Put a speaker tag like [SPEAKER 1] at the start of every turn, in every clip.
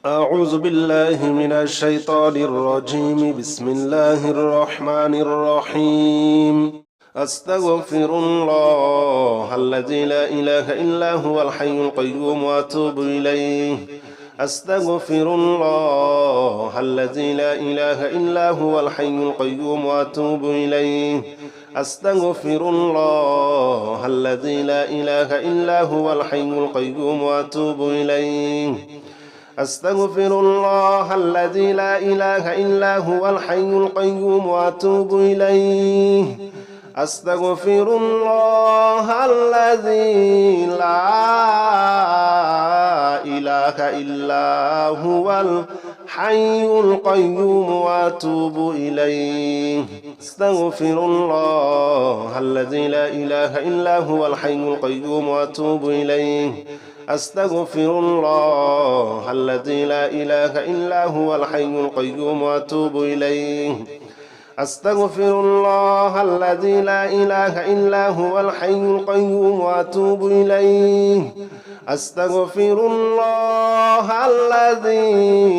[SPEAKER 1] أعوذ بالله من الشيطان الرجيم. بسم الله الرحمن الرحيم. أستغفر الله الذي لا إله إلا هو الحي القيوم وأتوب إليه. أستغفر الله الذي لا إله إلا هو الحي القيوم وأتوب إليه. أستغفر الله الذي لا إله إلا هو الحي القيوم وأتوب إليه. أستغفر الله الذي لا إله إلا هو الحي القيوم وأتوب إليه. أستغفر الله الذي لا إله إلا هو الحي القيوم وأتوب إليه. أستغفر الله الذي لا إله إلا هو الحي القيوم وأتوب إليه. أستغفر الله الذي لا إله إلا هو الحي القيوم وأتوب إليه. أستغفر الله الذي لا إله إلا هو الحي القيوم وأتوب إليه. أستغفر الله الذي لا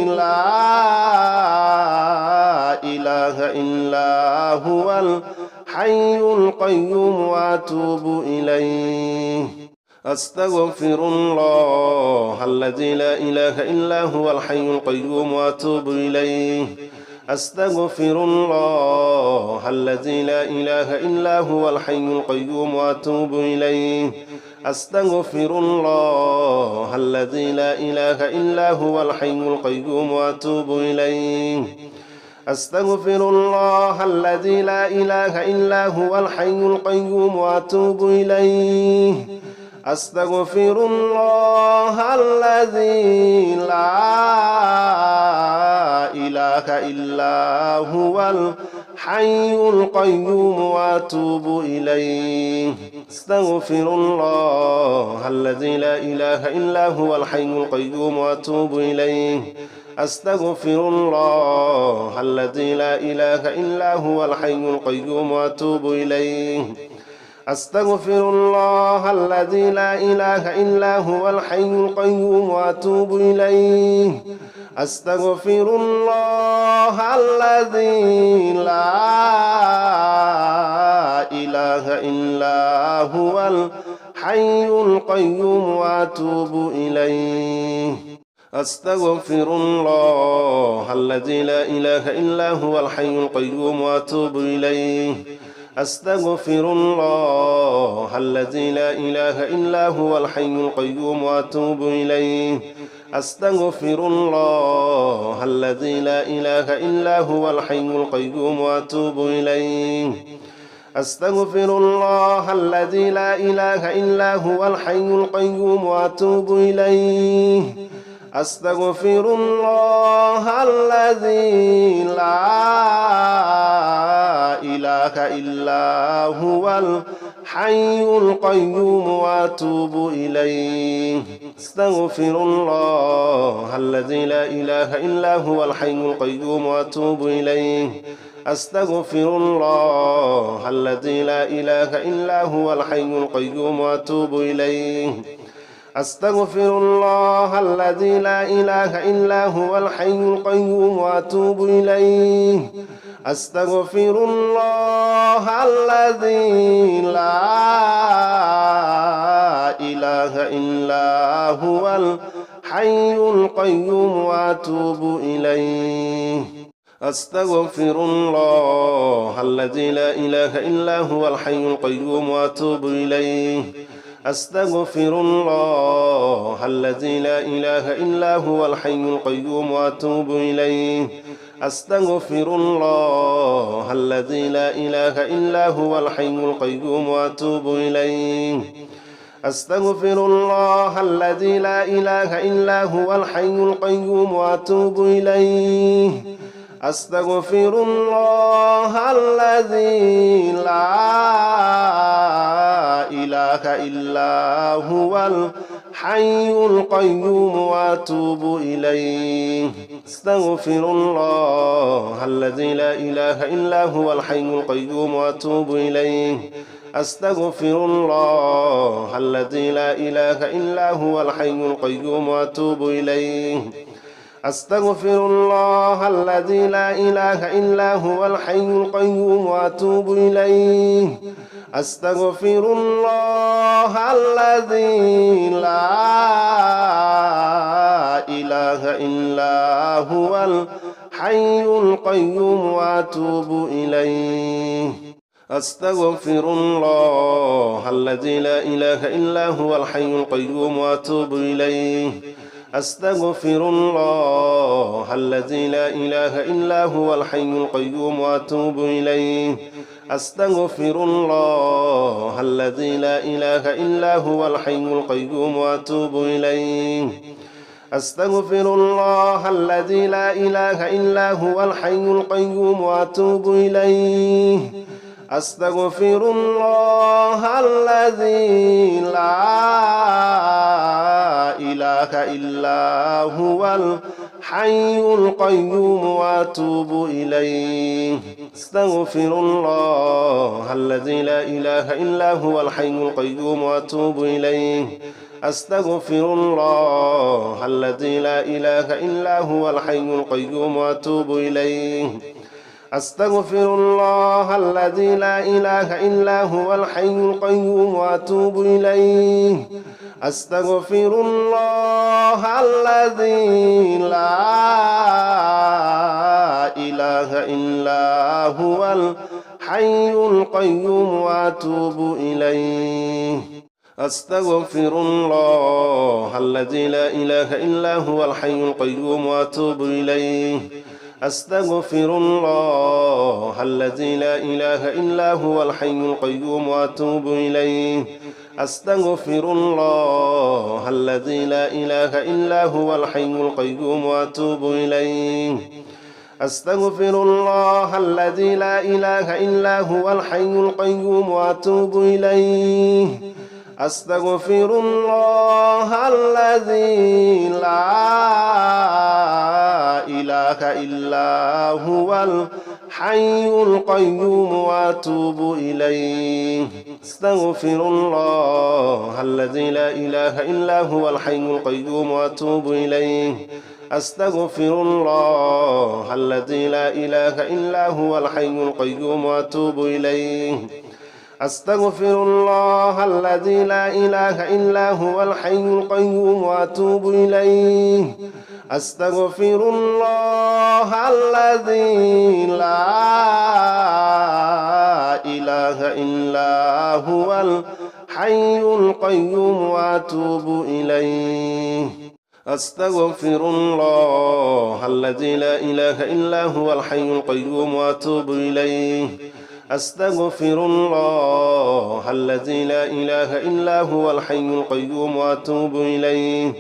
[SPEAKER 1] إله إلا هو الحي القيوم وأتوب إليه. أستغفر الله الذي لا إله إلا هو الحي القيوم وأتوب إليه. أستغفر الله الذي لا إله إلا هو الحي القيوم وأتوب إليه. أستغفر الله الذي لا إله إلا هو الحي القيوم وأتوب إليه. أستغفر الله الذي لا إله إلا هو الحي القيوم وأتوب إليه. أستغفر الله الذي لا إله إلا هو الحي القيوم وأتوب إليه. أستغفر الله الذي لا إله إلا هو الحي القيوم وأتوب إليه. أستغفر الله الذي لا إله إلا هو الحي القيوم وأتوب إليه. أستغفر الله الذي لا إله إلا هو الحي القيوم وأتوب إليه. أستغفر الله الذي لا إله إلا هو الحي القيوم وأتوب إليه. أستغفر الله الذي لا إله إلا هو الحي القيوم وأتوب إليه. أستغفر الله الذي لا إله إلا هو الحي القيوم وأتوب إليه. أستغفر الله الذي لا إله إلا هو الحي القيوم وأتوب إليه. أستغفر الله الذي لا إله إلا هو الحي القيوم وأتوب إليه. أستغفر الله الذي لا إله إلا هو الحي القيوم وأتوب إليه. أستغفر الله الذي لا إله إلا هو الحي القيوم وأتوب إليه. أستغفر الله الذي لا إله إلا هو الحي القيوم وأتوب إليه. أستغفر الله الذي لا إله إلا هو الحي القيوم وأتوب إليه. أستغفر الله الذي لا إله إلا هو الحي القيوم وأتوب إليه. أستغفر الله الذي لا إله إلا هو الحي القيوم وأتوب إليه. أستغفر الله الذي لا إله إلا هو الحي القيوم وأتوب إليه. أستغفر الله الذي لا إله إلا هو الحي القيوم وأتوب إليه. أستغفر الله الذي لا إله إلا هو الحي القيوم وأتوب إليه. أستغفر الله الذي لا إله إلا هو الحي القيوم وأتوب إليه. أستغفر الله الذي لا إله إلا هو الحي القيوم وأتوب إليه. أستغفر الله الذي لا إله إلا هو الحي القيوم وأتوب إليه. أستغفر الله الذي لا إله إلا هو الحي القيوم وأتوب إليه أستغفر الله الذي لا إله إلا هو الحي القيوم وأتوب إليه أستغفر الله الذي لا إله إلا هو الحي القيوم وأتوب إليه أستغفر الله الذي لا إله إلا هو الحي القيوم وأتوب إليه أستغفر الله الذي لا إله إلا هو الحي القيوم وأتوب إليه أستغفر الله الذي لا إله إلا هو الحي القيوم وأتوب إليه أستغفر الله الذي لا إله إلا هو الحي القيوم وأتوب إليه أستغفر الله الذي لا إله إلا هو الحي القيوم وأتوب إليه أستغفر الله الذي لا إله إلا هو الحي القيوم وأتوب إليه أستغفر الله الذي لا إله إلا هو الحي القيوم وأتوب إليه أستغفر الله الذي لا إله إلا هو الحي القيوم وأتوب إليه أستغفر الله الذي لا إله إلا هو الحي القيوم وأتوب إليه أستغفر الله الذي لا إله إلا هو الحي القيوم وأتوب إليه أستغفر الله الذي لا إله إلا هو الحي القيوم وأتوب إليه أستغفر الله الذي لا إله إلا هو الحي القيوم وأتوب إليه أستغفر الله الذي لا إله إلا هو الحي القيوم وأتوب إليه أستغفر الله الذي لا إله إلا هو الحي القيوم وأتوب إليه أستغفر الله الذي لا إله إلا هو الحي القيوم وأتوب إليه أستغفر الله الذي لا إله إلا هو الحي القيوم وأتوب إليه أستغفر الله الذي لا إله إلا هو الحي القيوم وأتوب إليه أستغفر الله الذي لا إله إلا هو الحي القيوم وأتوب إليه أستغفر الله الذي لا إله إلا هو الحي القيوم وأتوب إليه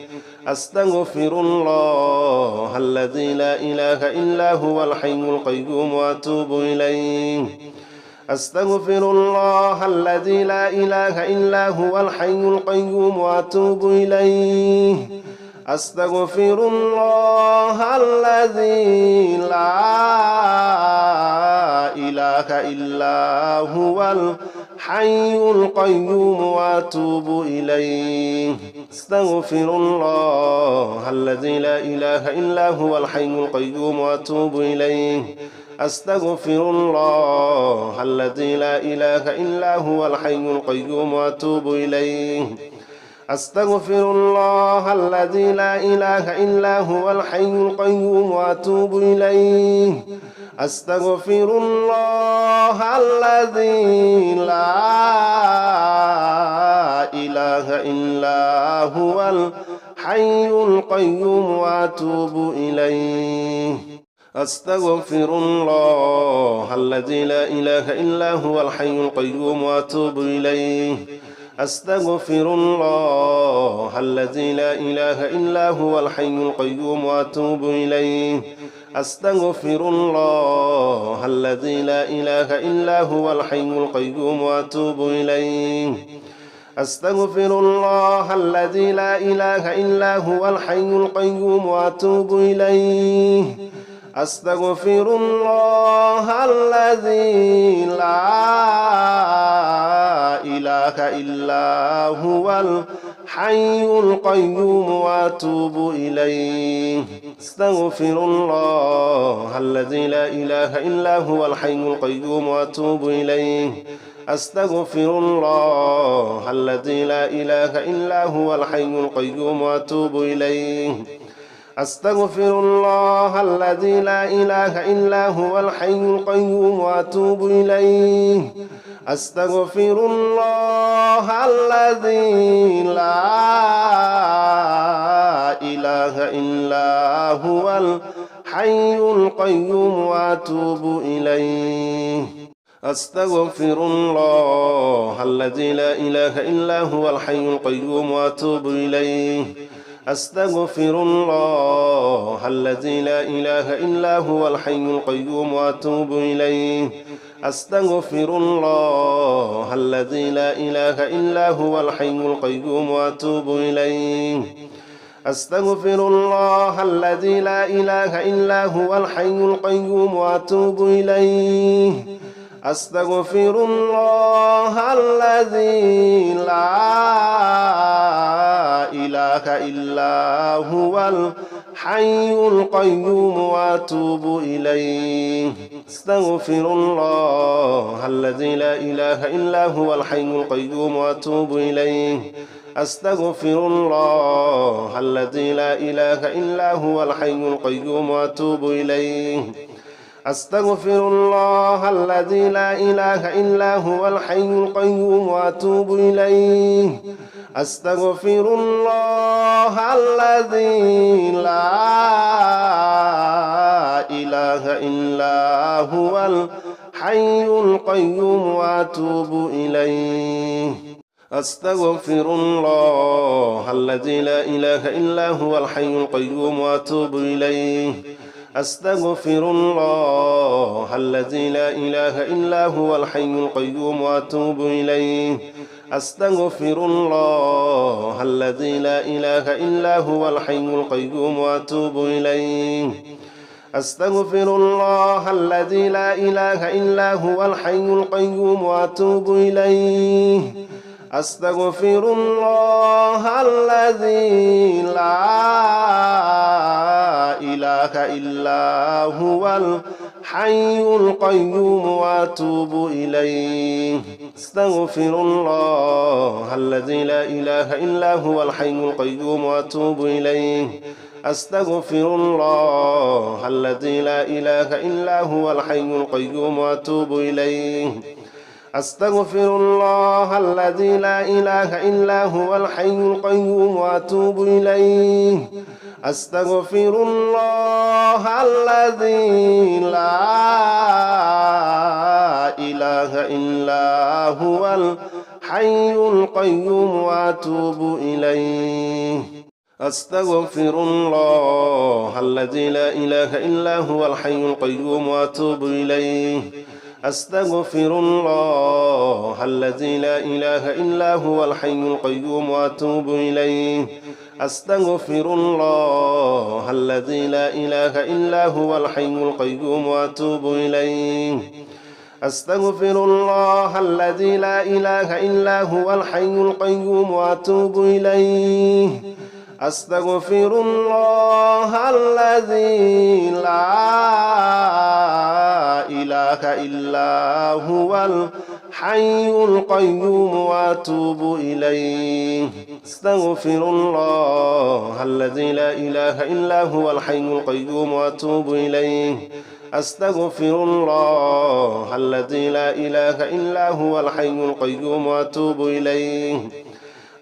[SPEAKER 1] أستغفر الله الذي لا إله إلا هو الحي القيوم وأتوب إليه أستغفر الله الذي لا إله إلا هو الحي القيوم وأتوب إليه أستغفر الله الذي لا إله إلا هو الحي القيوم وأتوب إليه أستغفر الله الذي لا إله إلا هو الحي القيوم وأتوب إليه أستغفر الله الذي لا إله إلا هو الحي القيوم وأتوب إليه أستغفر الله الذي لا إله إلا هو الحي القيوم وأتوب إليه أستغفر الله الذي لا إله إلا هو الحي القيوم وأتوب إليه أستغفر الله الذي لا إله إلا هو الحي القيوم وأتوب إليه أستغفر الله الذي لا إله إلا هو الحي القيوم وأتوب إليه أستغفر الله الذي لا إله إلا هو الحي القيوم وأتوب إليه أستغفر الله الذي لا إله إلا هو الحي القيوم وأتوب إليه أستغفر الله الذي لا إله إلا هو الحي القيوم وأتوب إليه أستغفر الله الذي لا إله إلا هو الحي القيوم وأتوب إليه أستغفر الله الذي لا إله إلا هو الحي القيوم وأتوب إليه أستغفر الله الذي لا إله إلا هو الحي القيوم وأتوب إليه أستغفر الله الذي لا إله إلا هو الحي القيوم وأتوب إليه أستغفر الله الذي لا إله إلا هو الحي القيوم وأتوب إليه أستغفر الله الذي لا إله إلا هو الحي القيوم وأتوب إليه أستغفر الله الذي لا إله إلا هو الحي القيوم وأتوب إليه أستغفر الله الذي لا إله إلا هو الحي القيوم وأتوب إليه أستغفر الله الذي لا إله إلا هو الحي القيوم وأتوب إليه أستغفر الله الذي لا إله إلا هو الحي القيوم وأتوب إليه أستغفر الله الذي لا إله إلا هو الحي القيوم وأتوب إليه أستغفر الله الذي لا إله إلا هو الحي القيوم وأتوب إليه أستغفر الله الذي لا إله إلا هو الحي القيوم وأتوب إليه أستغفر الله الذي لا إله إلا هو الحي القيوم وأتوب إليه أستغفر الله الذي لا إله إلا هو الحي القيوم وأتوب إليه أستغفر الله الذي لا إله إلا هو الحي القيوم وأتوب إليه أستغفر الله الذي لا إله إلا هو الحي القيوم وأتوب إليه أستغفر الله الذي لا إله إلا هو الحي القيوم وأتوب إليه أستغفر الله الذي لا إله إلا هو الحي القيوم وأتوب إليه أستغفر الله الذي لا إله إلا هو الحي القيوم وأتوب إليه أستغفر الله الذي لا إله إلا هو الحي القيوم وأتوب إليه أستغفر الله الذي لا إله إلا هو الحي القيوم وأتوب إليه أستغفر الله الذي لا إله إلا هو الحي القيوم وأتوب إليه أستغفر الله الذي لا إله إلا هو الحي القيوم وأتوب إليه أستغفر الله الذي لا إله إلا هو الحي القيوم وأتوب إليه أستغفر الله الذي لا إله إلا هو الحي القيوم وأتوب إليه أستغفر الله الذي لا إله إلا هو الحي القيوم وأتوب إليه أستغفر الله الذي لا إله إلا هو الحي القيوم وأتوب إليه أستغفر الله الذي لا إله إلا هو الحي القيوم وأتوب إليه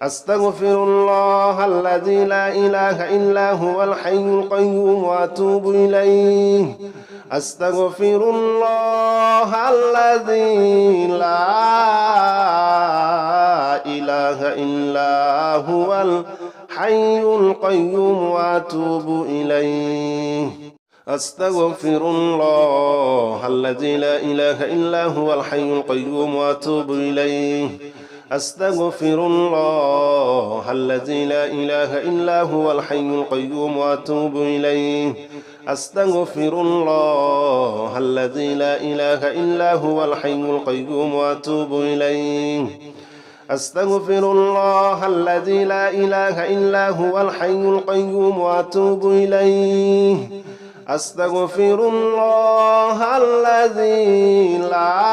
[SPEAKER 1] أستغفر الله الذي لا إله إلا هو الحي القيوم وأتوب إليه أستغفر الله الذي لا إله إلا هو الحي القيوم وأتوب إليه أستغفر الله الذي لا إله إلا هو الحي القيوم وأتوب إليه أستغفر الله الذي لا إله إلا هو الحي القيوم وأتوب إليه أستغفر الله الذي لا إله إلا هو الحي القيوم وأتوب إليه أستغفر الله الذي لا إله إلا هو الحي القيوم وأتوب إليه أستغفر الله الذي لا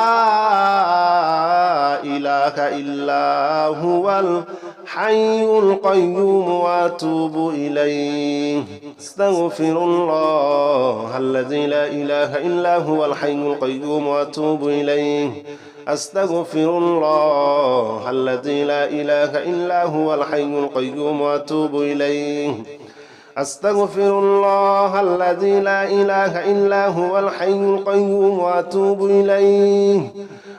[SPEAKER 1] إله إلا هو الحي القيوم وأتوب إليه أستغفر الله الذي لا إله إلا هو الحي القيوم وأتوب إليه أستغفر الله الذي لا إله إلا هو الحي القيوم وأتوب إليه أستغفر الله الذي لا إله إلا هو الحي القيوم وأتوب إليه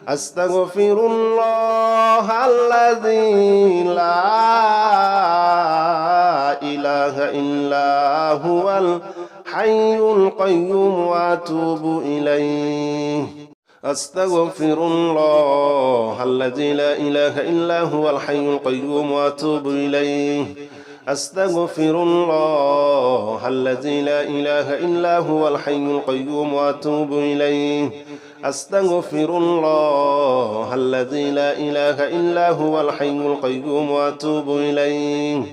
[SPEAKER 1] أستغفر الله الذي لا إله إلا هو الحي القيوم وأتوب إليه أستغفر الله الذي لا إله إلا هو الحي القيوم وأتوب إليه أستغفر الله الذي لا إله إلا هو الحي القيوم وأتوب إليه أستغفر الله الذي لا إله إلا هو الحي القيوم وأتوب إليه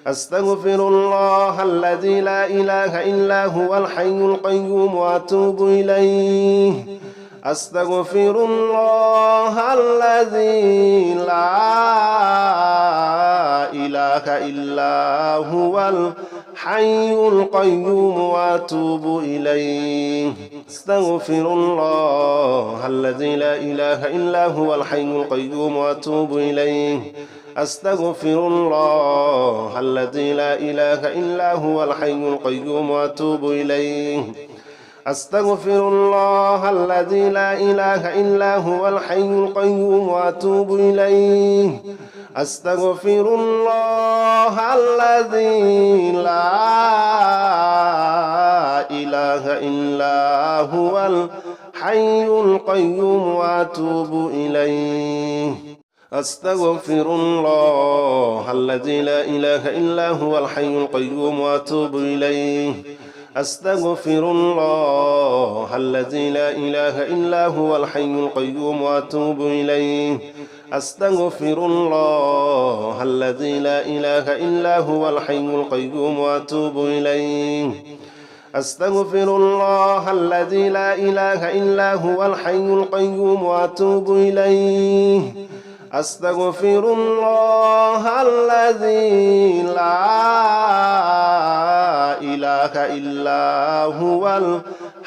[SPEAKER 1] أستغفر الله الذي لا إله إلا هو الحي القيوم وأتوب إليه أستغفر الله الذي لا إله إلا هو الحي القيوم وأتوب إليه أستغفر الله الذي لا إله إلا هو الحي القيوم وأتوب إليه أستغفر الله الذي لا إله إلا هو الحي القيوم وأتوب إليه أستغفر الله الذي لا إله إلا هو الحي القيوم وأتوب إليه أستغفر الله الذي لا إله إلا هو الحي القيوم وأتوب إليه أستغفر الله الذي لا إله إلا هو الحي القيوم وأتوب إليه أستغفر الله الذي لا إله إلا هو الحي القيوم وأتوب إليه أستغفر الله الذي لا إله إلا هو الحي القيوم وأتوب إليه أستغفر الله الذي لا إله إلا هو الحي القيوم وأتوب إليه أستغفر الله الذي لا إله إلا هو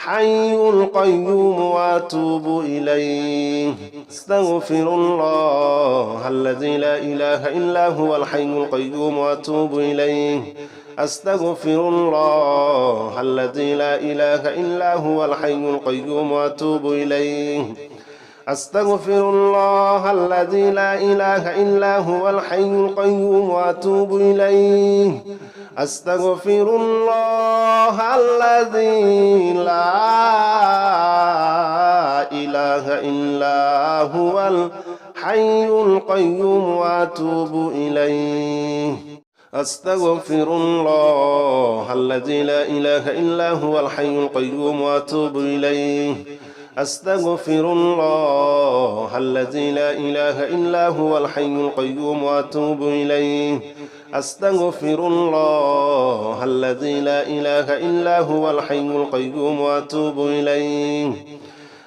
[SPEAKER 1] الحي القيوم وأتوب إليه أستغفر الله الذي لا إله إلا هو الحي القيوم وأتوب إليه أستغفر الله الذي لا إله إلا هو الحي القيوم وأتوب إليه أستغفر الله الذي لا إله إلا هو الحي القيوم وأتوب إليه أستغفر الله الذي لا إله إلا هو الحي القيوم وأتوب إليه أستغفر الله الذي لا إله إلا هو الحي القيوم وأتوب إليه أستغفر الله الذي لا إله إلا هو الحي القيوم وأتوب إليه أستغفر الله الذي لا إله إلا هو الحي القيوم وأتوب إليه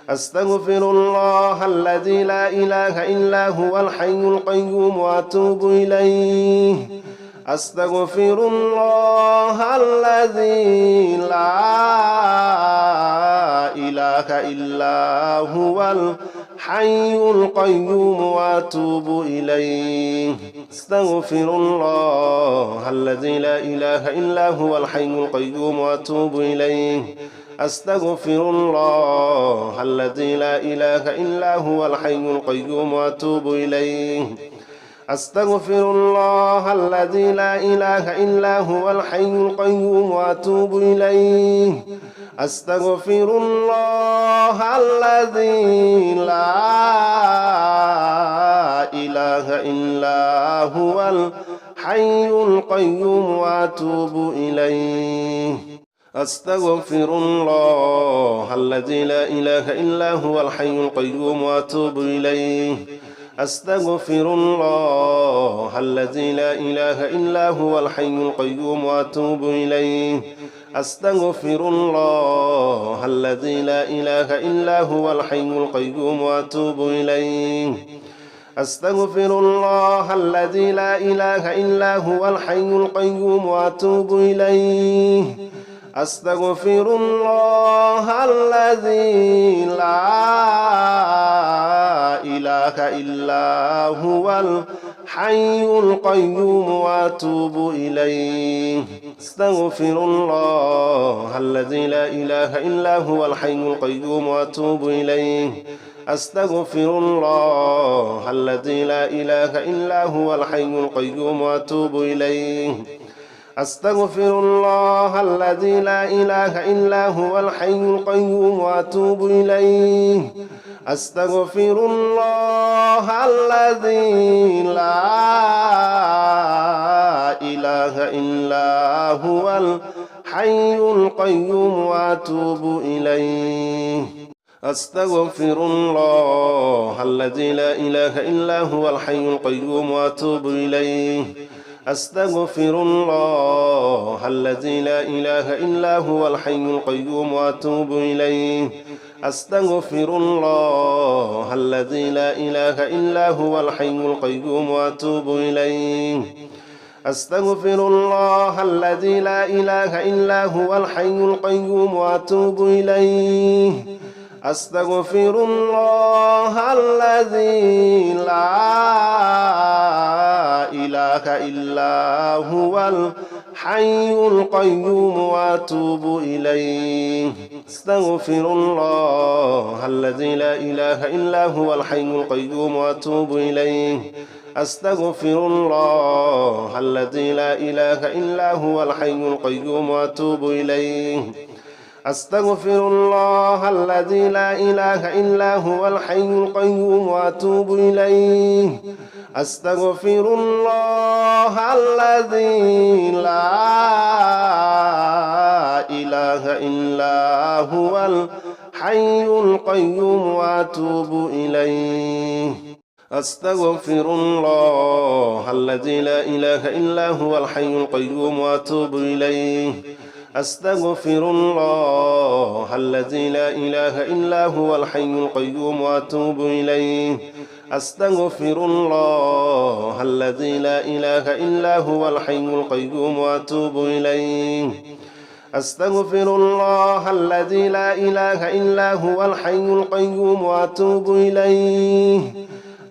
[SPEAKER 1] أستغفر الله الذي لا إله إلا هو الحي القيوم وأتوب إليه أستغفر الله الذي لا إله إلا هو الحي القيوم وأتوب إليه أستغفر الله الذي لا إله إلا هو الحي القيوم وأتوب إليه أستغفر الله الذي لا إله إلا هو الحي القيوم وأتوب إليه أستغفر الله الذي لا إله إلا هو الحي القيوم وأتوب إليه أستغفر الله الذي لا إله إلا هو الحي القيوم وأتوب إليه أستغفر الله الذي لا إله إلا هو الحي القيوم وأتوب إليه أستغفر الله الذي لا إله إلا هو الحي القيوم وأتوب إليه أستغفر الله الذي لا إله إلا هو الحي القيوم وأتوب إليه أستغفر الله الذي لا إله إلا هو الحي القيوم وأتوب إليه أستغفر الله الذي لا إله إلا هو الحي القيوم وأتوب إليه أستغفر الله الذي لا إله إلا هو الحي القيوم وأتوب إليه أستغفر الله الذي لا إله إلا هو الحي القيوم وأتوب إليه أستغفر الله الذي لا إله إلا هو الحي القيوم وأتوب إليه أستغفر الله الذي لا إله إلا هو الحي القيوم وأتوب إليه أستغفر الله الذي لا إله إلا هو الحي القيوم وأتوب إليه أستغفر الله الذي لا إله إلا هو الحي القيوم وأتوب إليه أستغفر الله الذي لا إله إلا هو الحي القيوم وأتوب إليه أستغفر الله الذي لا إله إلا هو الحي القيوم وأتوب إليه أستغفر الله الذي لا إله إلا هو الحي القيوم وأتوب إليه أستغفر الله الذي لا إله إلا هو الحي القيوم وأتوب إليه أستغفر الله الذي لا إله إلا هو الحي القيوم وأتوب إليه أستغفر الله الذي لا إله إلا هو الحي القيوم وأتوب إليه أستغفر الله الذي لا إله إلا هو الحي القيوم وأتوب إليه أستغفر الله الذي لا إله إلا هو الحي القيوم وأتوب إليه أستغفر الله الذي لا إله إلا هو الحي القيوم وأتوب إليه أستغفر الله الذي لا إله إلا هو الحي القيوم وأتوب إليه أستغفر الله الذي لا إله إلا هو الحي القيوم وأتوب إليه أستغفر الله الذي لا إله إلا هو الحي القيوم وأتوب إليه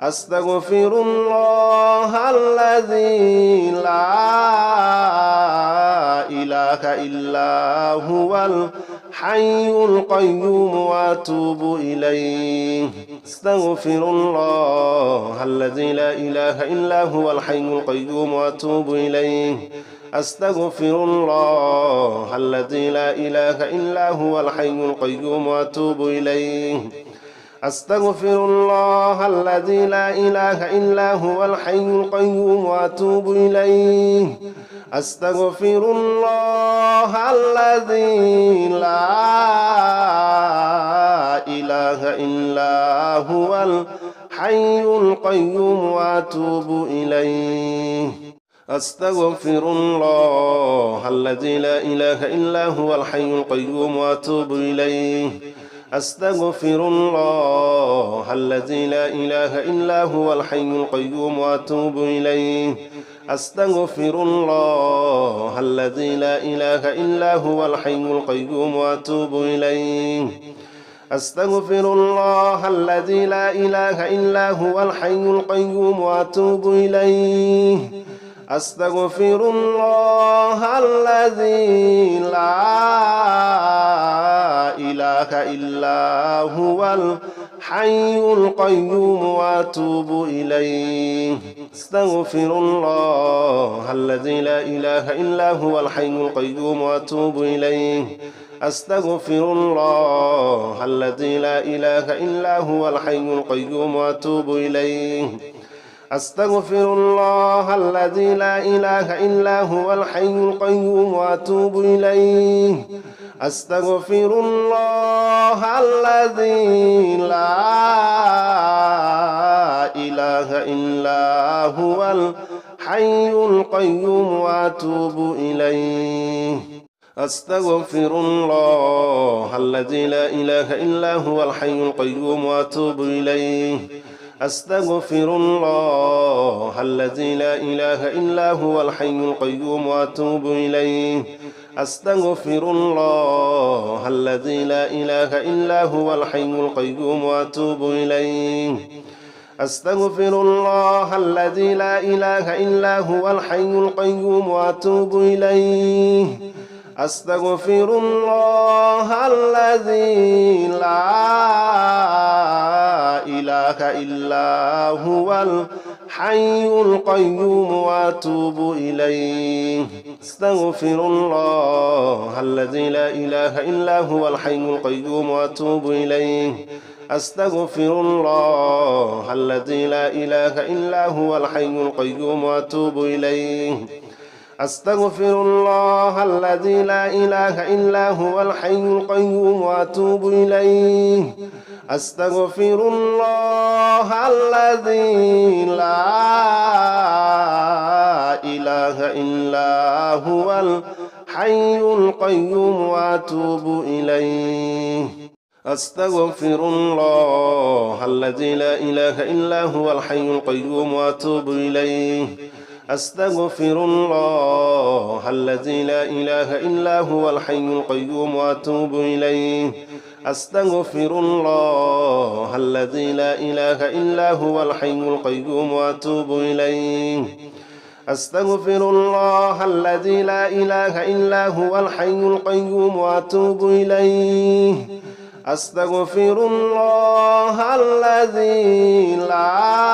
[SPEAKER 1] أستغفر الله الذي لا إله إلا هو الحي القيوم وأتوب إليه أستغفر الله الذي لا إله إلا هو الحي القيوم وأتوب إليه أستغفر الله الذي لا إله إلا هو الحي القيوم وأتوب إليه أستغفر الله الذي لا إله إلا هو الحي القيوم وأتوب إليه أستغفر الله الذي لا إله إلا هو الحي القيوم وأتوب إليه أستغفر الله الذي لا إله إلا هو الحي القيوم وأتوب إليه أستغفر الله الذي لا إله إلا هو الحي القيوم وأتوب إليه أستغفر الله الذي لا إله إلا هو الحي القيوم وأتوب إليه أستغفر الله الذي لا إله إلا هو الحي القيوم وأتوب إليه أستغفر الله الذي لا إله إلا هو الحي القيوم وأتوب إليه أستغفر الله الذي لا إله إلا هو الحي القيوم وأتوب إليه أستغفر الله الذي لا إله إلا هو الحي القيوم وأتوب إليه أستغفر الله الذي لا إله إلا هو الحي القيوم وأتوب إليه أستغفر الله الذي لا إله إلا هو الحي القيوم وأتوب إليه أستغفر الله الذي لا إله إلا هو الحي القيوم وأتوب إليه أستغفر الله الذي لا إله إله إلا هو الحي القيوم وأتوب إليه أستغفر الله الذي لا إله إلا هو الحي القيوم وأتوب إليه أستغفر الله الذي لا إله إلا هو الحي القيوم وأتوب إليه أستغفر الله الذي لا إله إلا هو الحي القيوم وأتوب إليه أستغفر الله الذي لا إله إلا هو الحي القيوم وأتوب إليه أستغفر الله الذي لا إله إلا هو الحي القيوم وأتوب إليه أستغفر الله الذي لا إله إلا هو الحي القيوم وأتوب إليه أستغفر الله الذي لا إله إلا هو الحي القيوم وأتوب إليه أستغفر الله الذي لا إله إلا هو الحي القيوم وأتوب إليه أستغفر الله الذي لا إله إلا هو الحي القيوم وأتوب إليه أستغفر الله الذي لا إله إلا هو الحي القيوم وأتوب إليه أستغفر الله الذي لا إله إلا هو الحي القيوم وأتوب إليه أستغفر الله الذي لا إله إلا هو الحي القيوم وأتوب إليه أستغفر الله الذي لا إله إلا هو الحي القيوم وأتوب إليه أستغفر الله الذي لا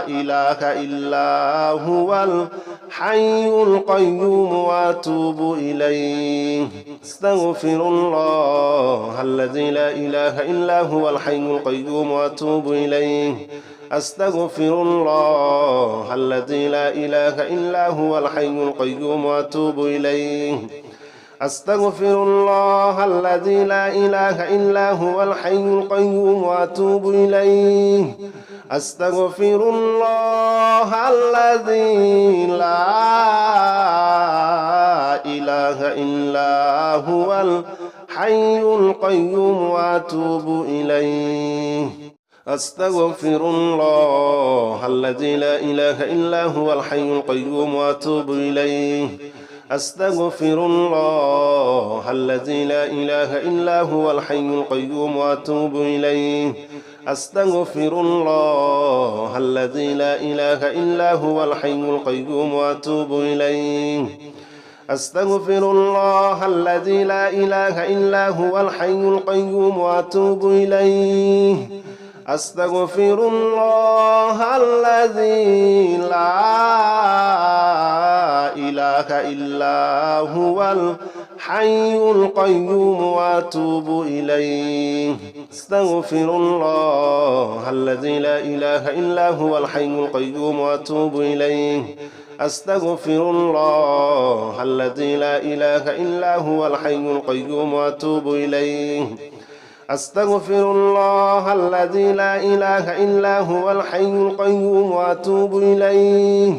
[SPEAKER 1] إله إلا هو الحي القيوم وأتوب إليه أستغفر الله الذي لا إله إلا هو الحي القيوم وأتوب إليه أستغفر الله الذي لا إله إلا هو الحي القيوم وأتوب إليه أستغفر الله الذي لا إله إلا هو الحي القيوم وأتوب إليه أستغفر الله الذي لا إله إلا هو الحي القيوم وأتوب إليه أستغفر الله الذي لا إله إلا هو الحي القيوم وأتوب إليه أستغفر الله الذي لا إله إلا هو الحي القيوم وأتوب إليه أستغفر الله الذي لا إله إلا هو الحي القيوم وأتوب إليه أستغفر الله الذي لا إله إلا هو الحي القيوم وأتوب إليه أستغفر الله الذي لا إله إلا هو الحي القيوم وأتوب إليه أستغفر الله الذي لا إله إلا هو الحي القيوم وأتوب إليه أستغفر الله الذي لا إله إلا هو الحي القيوم وأتوب إليه أستغفر الله الذي لا إله إلا هو الحي القيوم وأتوب إليه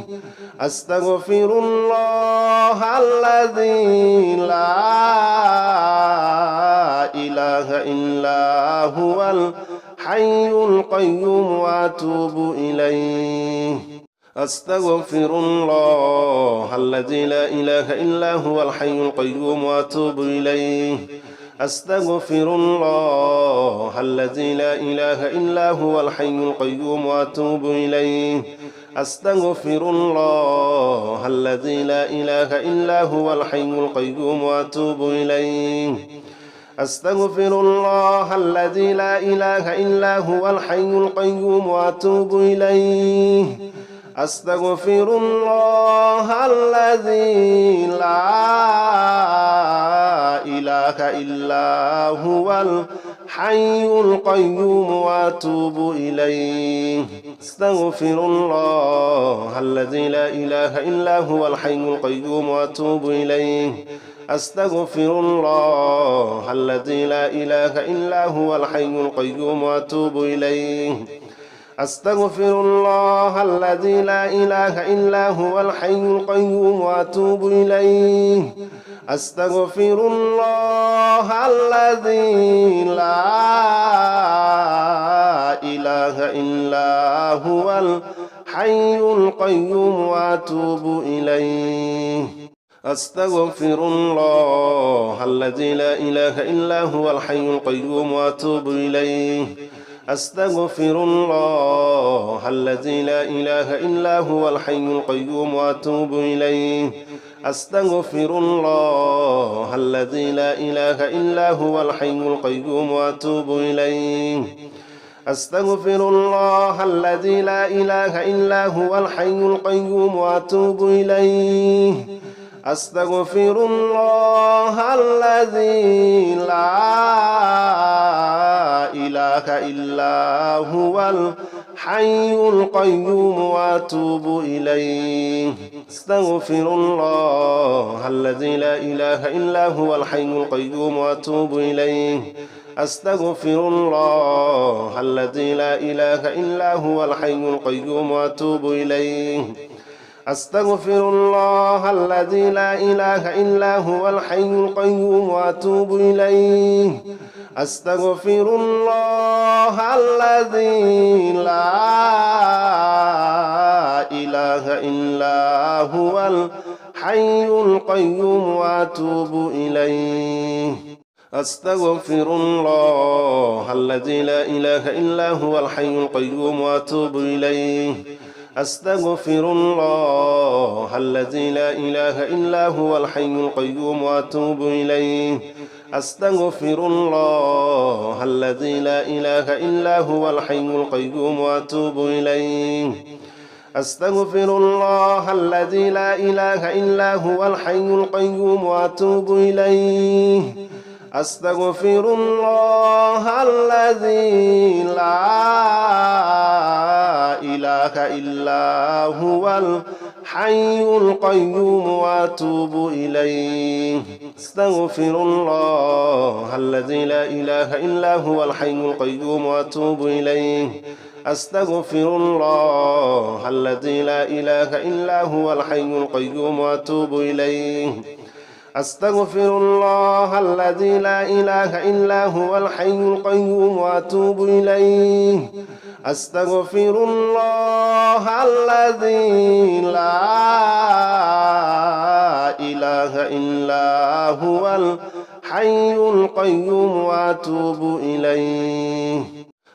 [SPEAKER 1] أستغفر الله الذي لا إله إلا هو الحي القيوم وأتوب إليه أستغفر الله الذي لا إله إلا هو الحي القيوم وأتوب إليه أستغفر الله الذي لا إله إلا هو الحي القيوم وأتوب إليه أستغفر الله الذي لا إله إلا هو الحي القيوم وأتوب إليه أستغفر الله الذي لا إله إلا هو الحي القيوم وأتوب إليه أستغفر الله الذي لا إله إلا هو الحي القيوم وأتوب إليه أستغفر الله الذي لا إله إلا هو الحي القيوم وأتوب إليه أستغفر الله الذي لا إله إلا هو الحي القيوم وأتوب إليه أستغفر الله الذي لا إله إلا هو الحي القيوم وأتوب إليه أستغفر الله الذي لا إله إلا هو الحي القيوم وأتوب إليه أستغفر الله الذي لا إله إلا هو الحي القيوم وأتوب إليه أستغفر الله الذي لا إله إلا هو الحي القيوم وأتوب إليه أستغفر الله الذي لا إله إلا هو الحي القيوم وأتوب إليه أستغفر الله الذي لا إله إلا هو الحي القيوم وأتوب إليه أستغفر الله الذي لا إله إلا هو الحي القيوم وأتوب إليه أستغفر الله الذي لا إله إلا هو الحي القيوم وأتوب إليه أستغفر الله الذي لا إله إلا هو الحي القيوم وأتوب إليه أستغفر الله الذي لا إله إلا هو الحي القيوم وأتوب إليه أستغفر الله الذي لا إله إلا هو الحي القيوم وأتوب إليه أستغفر الله الذي لا إله إلا هو الحي القيوم وأتوب إليه أستغفر الله الذي لا إله إلا هو الحي القيوم وأتوب إليه أستغفر الله الذي لا إله إلا هو الحي القيوم وأتوب إليه أستغفر الله الذي لا إله إلا هو الحي القيوم وأتوب إليه أستغفر الله الذي لا إله إلا هو الحي القيوم وأتوب إليه أستغفر الله الذي لا إله إلا هو الحي القيوم وأتوب إليه أستغفر الله الذي لا إله إلا هو الحي القيوم وأتوب إليه أستغفر الله الذي لا إله إلا هو الحي القيوم وأتوب إليه أستغفر الله الذي لا إله إلا هو الحي القيوم وأتوب إليه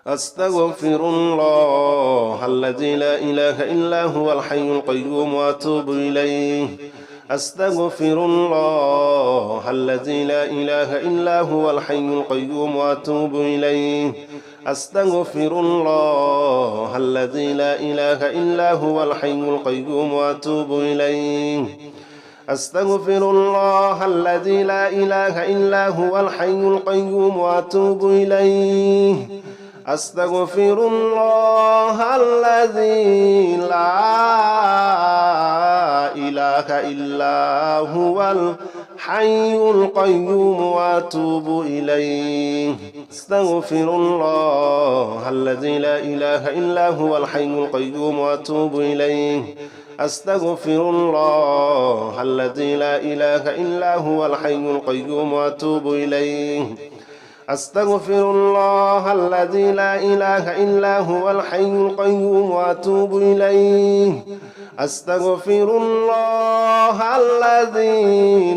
[SPEAKER 1] أستغفر الله الذي لا إله إلا هو الحي القيوم وأتوب إليه أستغفر الله الذي لا إله إلا هو الحي القيوم وأتوب إليه أستغفر الله الذي لا إله إلا هو الحي القيوم وأتوب إليه أستغفر الله الذي لا إله إلا هو الحي القيوم وأتوب إليه أستغفر الله الذي لا إله إلا هو الحي القيوم وأتوب إليه أستغفر الله الذي لا إله إلا هو الحي القيوم وأتوب إليه أستغفر الله الذي لا إله إلا هو الحي القيوم وأتوب إليه أستغفر الله الذي لا إله إلا هو الحي القيوم وأتوب إليه أستغفر الله الذي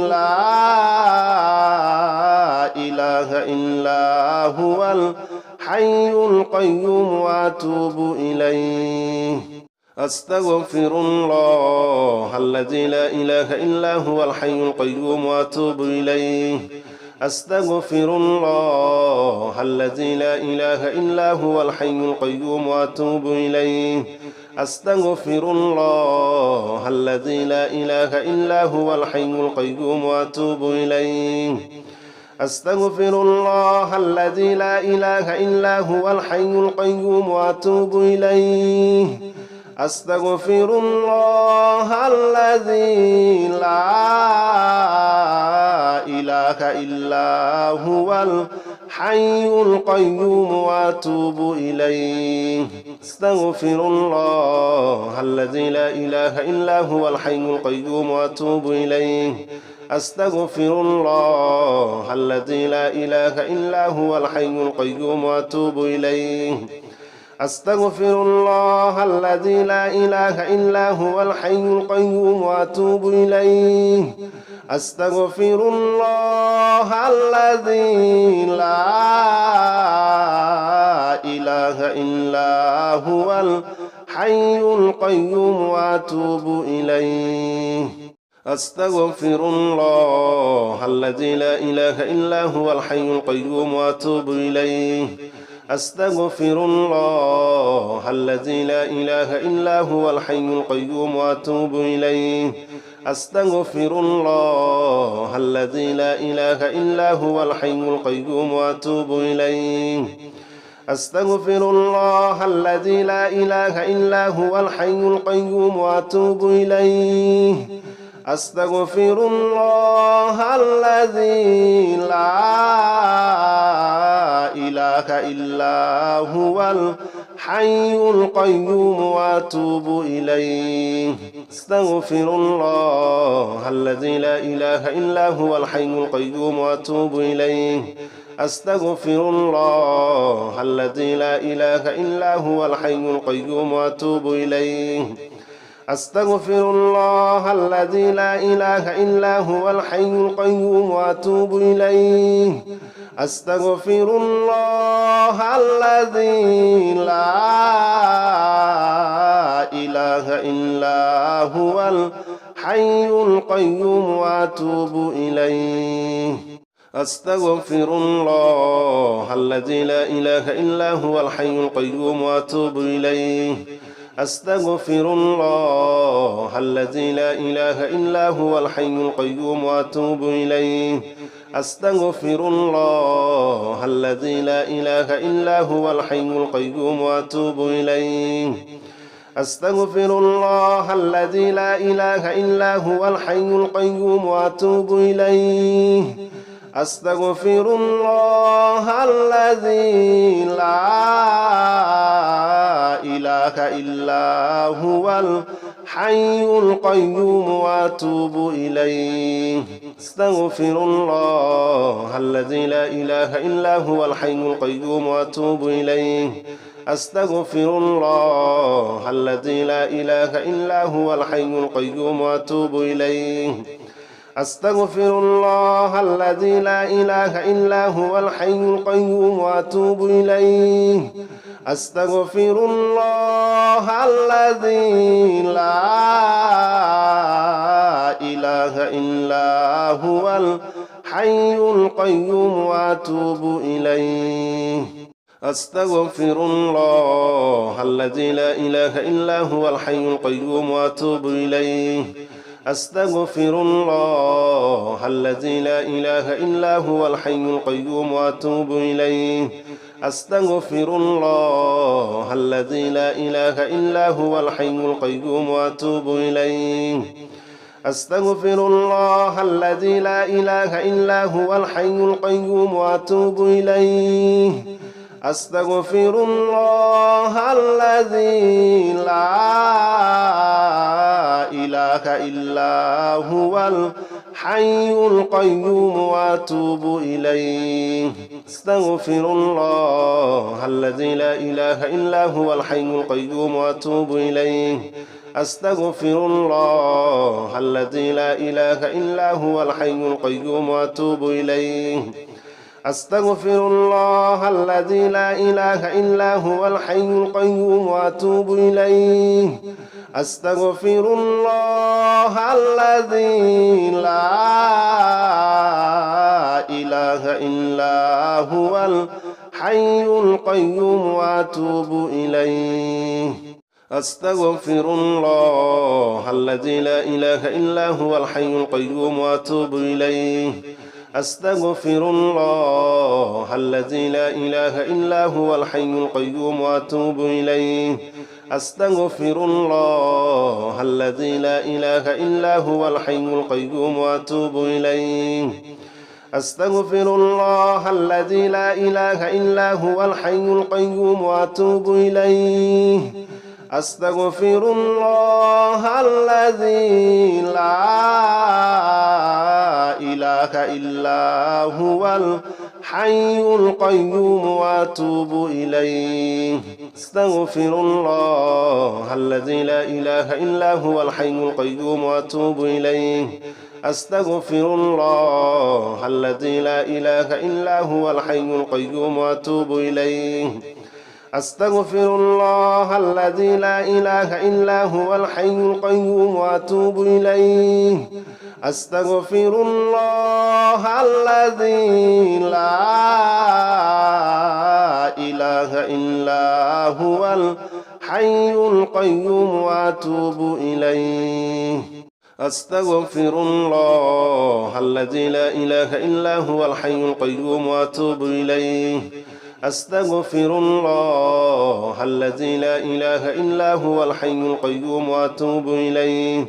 [SPEAKER 1] لا إله إلا هو الحي القيوم وأتوب إليه أستغفر الله الذي لا إله إلا هو الحي القيوم وأتوب إليه أستغفر الله الذي لا إله إلا هو الحي القيوم وأتوب إليه أستغفر الله الذي لا إله إلا هو الحي القيوم وأتوب إليه أستغفر الله الذي لا إله إلا هو الحي القيوم وأتوب إليه أستغفر الله الذي لا إله إلا هو الحي القيوم وأتوب إليه أستغفر الله الذي لا إله إلا هو الحي القيوم وأتوب إليه أستغفر الله الذي لا إله إلا هو الحي القيوم وأتوب إليه أستغفر الله الذي لا إله إلا هو الحي القيوم وأتوب إليه أستغفر الله الذي لا إله إلا هو الحي القيوم وأتوب إليه أستغفر الله الذي لا إله إلا هو الحي القيوم وأتوب إليه أستغفر الله الذي لا إله إلا هو الحي القيوم وأتوب إليه أستغفر الله الذي لا إله إلا هو الحي القيوم وأتوب إليه أستغفر الله الذي لا إله إلا هو الحي القيوم وأتوب إليه أستغفر الله الذي لا إله إلا هو الحي القيوم وأتوب إليه أستغفر الله الذي لا إله إلا هو الحي القيوم وأتوب إليه أستغفر الله الذي لا إله إلا هو الحي القيوم وأتوب إليه أستغفر الله الذي لا إله إلا هو الحي القيوم وأتوب إليه أستغفر الله الذي لا إله إلا هو الحي القيوم وأتوب إليه أستغفر الله الذي لا إله إلا هو الحي القيوم وأتوب إليه أستغفر الله الذي لا إله إلا هو الحي القيوم وأتوب إليه أستغفر الله الذي لا إله إلا هو الحي القيوم وأتوب إليه أستغفر الله الذي لا إله إلا هو الحي القيوم وأتوب إليه أستغفر الله الذي لا إله إلا هو الحي القيوم وأتوب إليه أستغفر الله الذي لا إله إلا هو الحي القيوم وأتوب إليه أستغفر الله الذي لا إله إلا هو الحي القيوم وأتوب إليه أستغفر الله الذي لا إله إلا هو الحي القيوم وأتوب إليه أستغفر الله الذي لا إله إلا هو الحي القيوم وأتوب إليه أستغفر الله الذي لا إله إلا هو الحي القيوم وأتوب إليه أستغفر الله الذي لا إله إلا هو الحي القيوم وأتوب إليه أستغفر الله الذي لا إله إلا هو الحي القيوم وأتوب إليه أستغفر الله الذي لا إله إلا هو الحي القيوم وأتوب إليه أستغفر الله الذي لا إله إلا هو الحي القيوم وأتوب إليه أستغفر الله الذي لا إله إلا هو الحي القيوم وأتوب إليه أستغفر الله الذي لا إله إلا هو الحي القيوم وأتوب إليه أستغفر الله الذي لا إله إلا هو الحي القيوم وأتوب إليه أستغفر الله الذي لا إله إلا هو الحي القيوم وأتوب إليه أستغفر الله الذي لا إله إلا هو الحي القيوم وأتوب إليه أستغفر الله الذي لا إله إلا هو الحي القيوم وأتوب إليه أستغفر الله الذي لا إله إلا هو الحي القيوم وأتوب إليه أستغفر الله الذي لا إله إلا هو الحي القيوم وأتوب إليه أستغفر الله الذي لا إله إلا هو الحي القيوم وأتوب إليه أستغفر الله الذي لا إله إلا هو الحي القيوم وأتوب إليه أستغفر الله الذي لا إله إلا هو الحي القيوم وأتوب إليه أستغفر الله الذي لا إله إلا هو الحي القيوم وأتوب إليه أستغفر الله الذي لا إله إلا هو الحي القيوم وأتوب إليه أستغفر الله الذي لا إله إلا هو الحي القيوم وأتوب إليه أستغفر الله الذي لا إله إلا هو الحي القيوم وأتوب إليه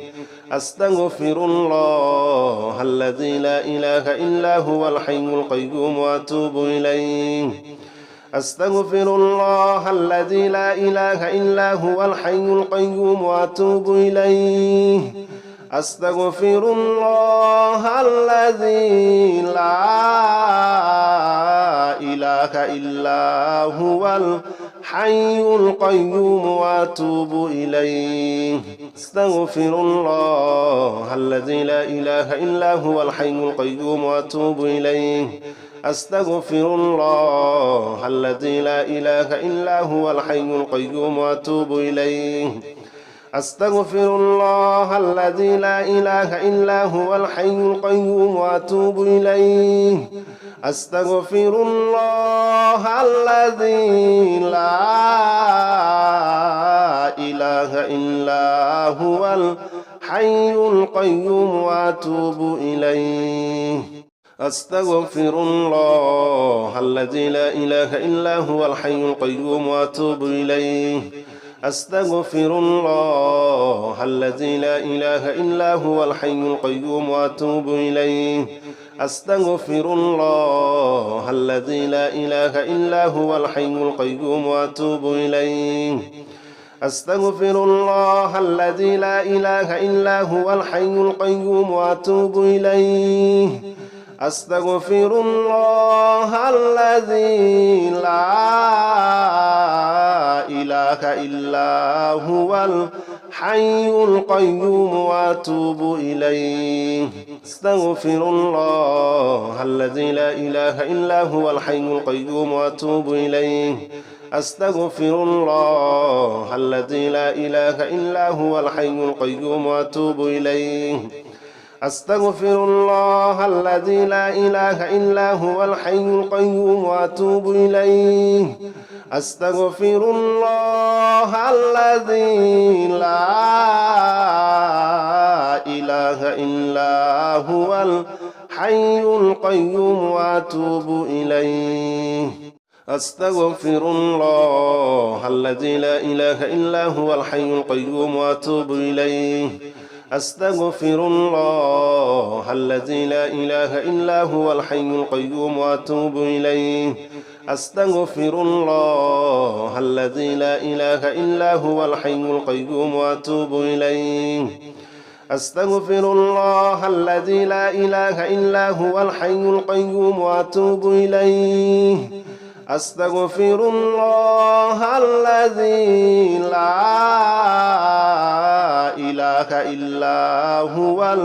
[SPEAKER 1] أستغفر الله الذي لا إله إلا هو الحي القيوم وأتوب إليه أستغفر الله الذي لا إله إلا هو الحي القيوم وأتوب إليه أستغفر الله الذي لا إله إلا هو الحي القيوم وأتوب إليه أستغفر الله الذي لا إله إلا هو الحي القيوم وأتوب إليه أستغفر الله الذي لا إله إلا هو الحي القيوم وأتوب إليه أستغفر الله الذي لا إله إلا هو الحي القيوم وأتوب إليه أستغفر الله الذي لا إله إلا هو الحي القيوم وأتوب إليه أستغفر الله الذي لا إله إلا هو الحي القيوم وأتوب إليه أستغفر الله الذي لا إله إلا هو الحي القيوم وأتوب إليه أستغفر الله الذي لا إله إلا هو الحي القيوم وأتوب إليه أستغفر الله الذي لا إله إلا هو الحي القيوم وأتوب إليه أستغفر الله الذي لا إله إلا هو الحي القيوم وأتوب إليه أستغفر الله الذي لا إله إلا هو الحي القيوم وأتوب إليه أستغفر الله الذي لا إله إلا هو الحي القيوم وأتوب إليه أستغفر الله الذي لا إله إلا هو الحي القيوم وأتوب إليه أستغفر الله الذي لا إله إلا هو الحي القيوم وأتوب إليه أستغفر الله الذي لا إله إلا هو الحي القيوم وأتوب إليه أستغفر الله الذي لا إله إلا هو الحي القيوم وأتوب إليه أستغفر الله الذي لا إله إلا هو الحي القيوم وأتوب إليه أستغفر الله الذي لا إله إلا هو الحي القيوم وأتوب إليه أستغفر الله الذي لا إله إلا هو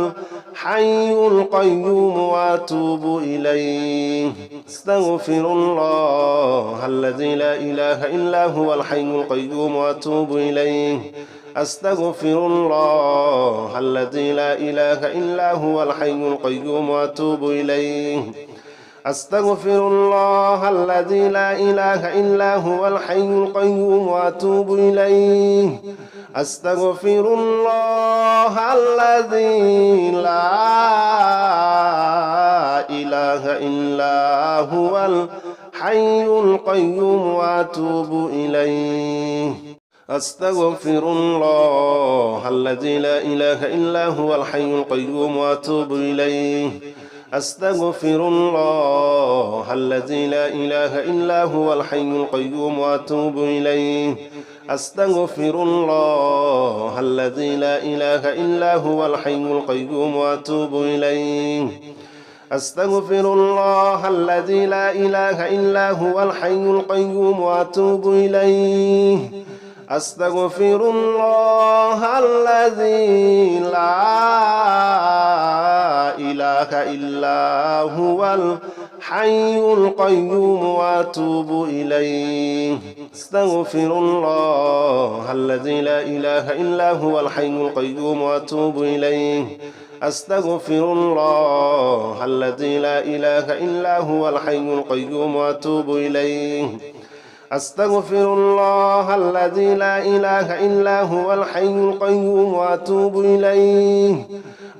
[SPEAKER 1] الحي القيوم وأتوب إليه أستغفر الله الذي لا إله إلا هو الحي القيوم وأتوب إليه أستغفر الله الذي لا إله إلا هو الحي القيوم وأتوب إليه أستغفر الله الذي لا إله إلا هو الحي القيوم وأتوب إليه أستغفر الله الذي لا إله إلا هو الحي القيوم وأتوب إليه أستغفر الله الذي لا إله إلا هو الحي القيوم وأتوب إليه أستغفر الله الذي لا إله إلا هو الحي القيوم وأتوب إليه أستغفر الله الذي لا إله إلا هو الحي القيوم وأتوب إليه أستغفر الله الذي لا إله إلا هو الحي القيوم وأتوب إليه أستغفر الله الذي لا إله إلا هو الحي القيوم وأتوب إليه أستغفر الله الذي لا إله إلا هو الحي القيوم وأتوب إليه أستغفر الله الذي لا إله إلا هو الحي القيوم وأتوب إليه أستغفر الله الذي لا إله إلا هو الحي القيوم وأتوب إليه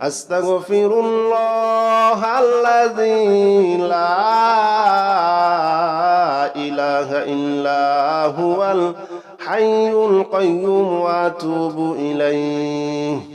[SPEAKER 1] أستغفر الله الذي لا إله إلا هو الحي القيوم وأتوب إليه